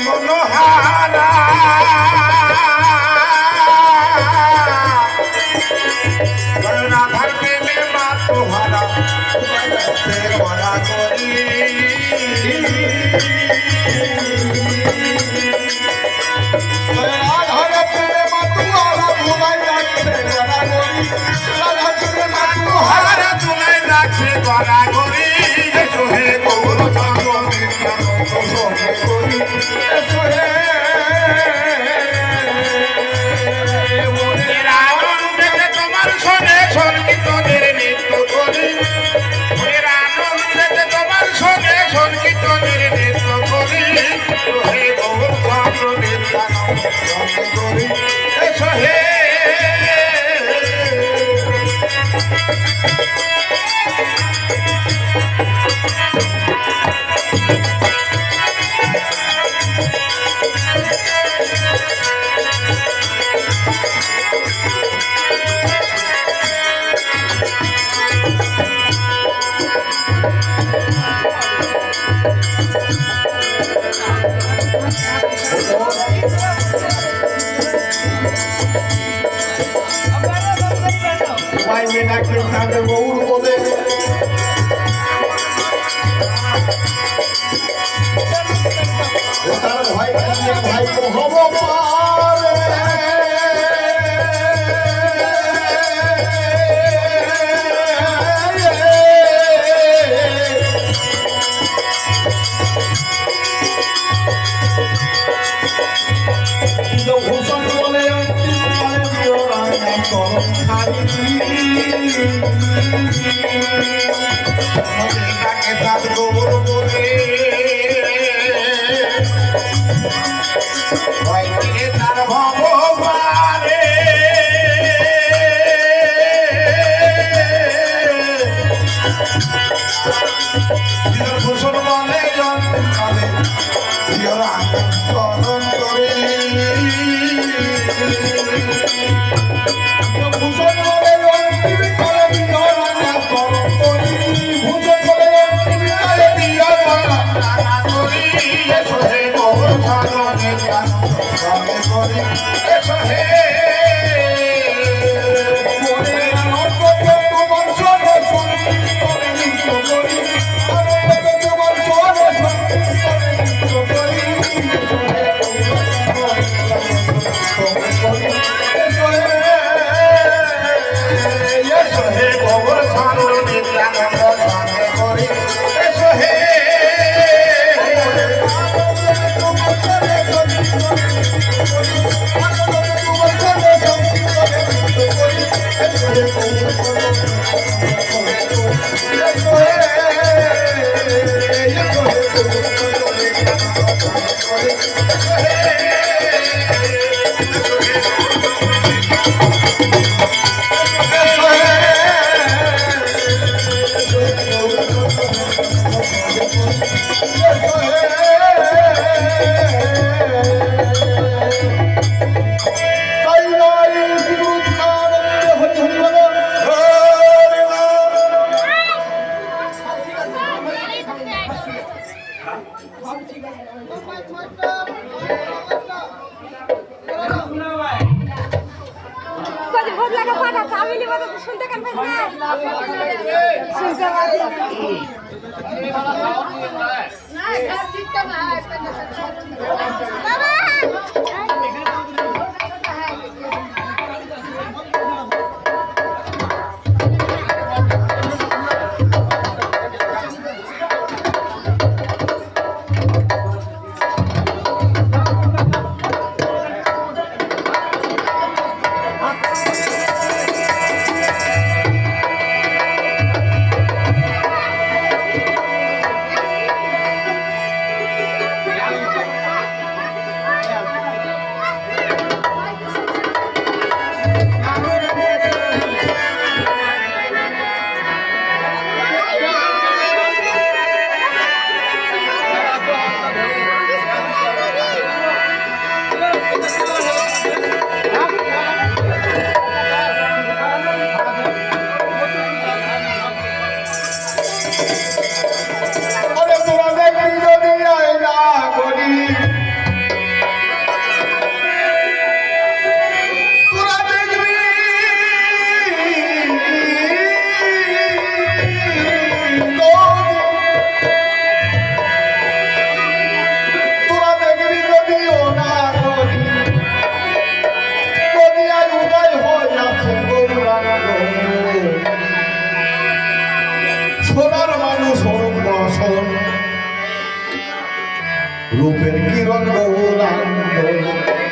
মনোহারা রাধার প্রেমে মা তোহারা করা করি রাধার প্রেমে মা তোহারা ধুলাই রাখছে করা করি রাধার প্রেমে মা তোহারা ধুলাই রাখছে করা করি সোহে গৌর সাগরে সোহে করি সোহে শোনে সঙ্গীতদের নৃত্য করি তোমার শোনে সঙ্গীতদের নৃত্য করি হে গৌর চন্দ্র নিত্যানন্দ করি এসো হে গৌর বলে তার ভাই ভাই হব ভূষণ বলে গৌর বলে তার ভগবানে ভূষণ বলে জন্মকালে চরণ করে ভূষণ বলে অন্তিম কালে চরণ করি ভূষণ বলে অন্তিম কালে করি এসো হে গৌর সাগরে গানে করি এসো হে আরে তোরা দেখবি যদি আয়না করি তোরা দেখবি তোরা দেখবি যদি ও না করি যদি আর উদয় হয়ে আছে গৌরাঙ্গ সোনার মানুষ হোক না শোন রূপের কিরণ গৌরাঙ্গ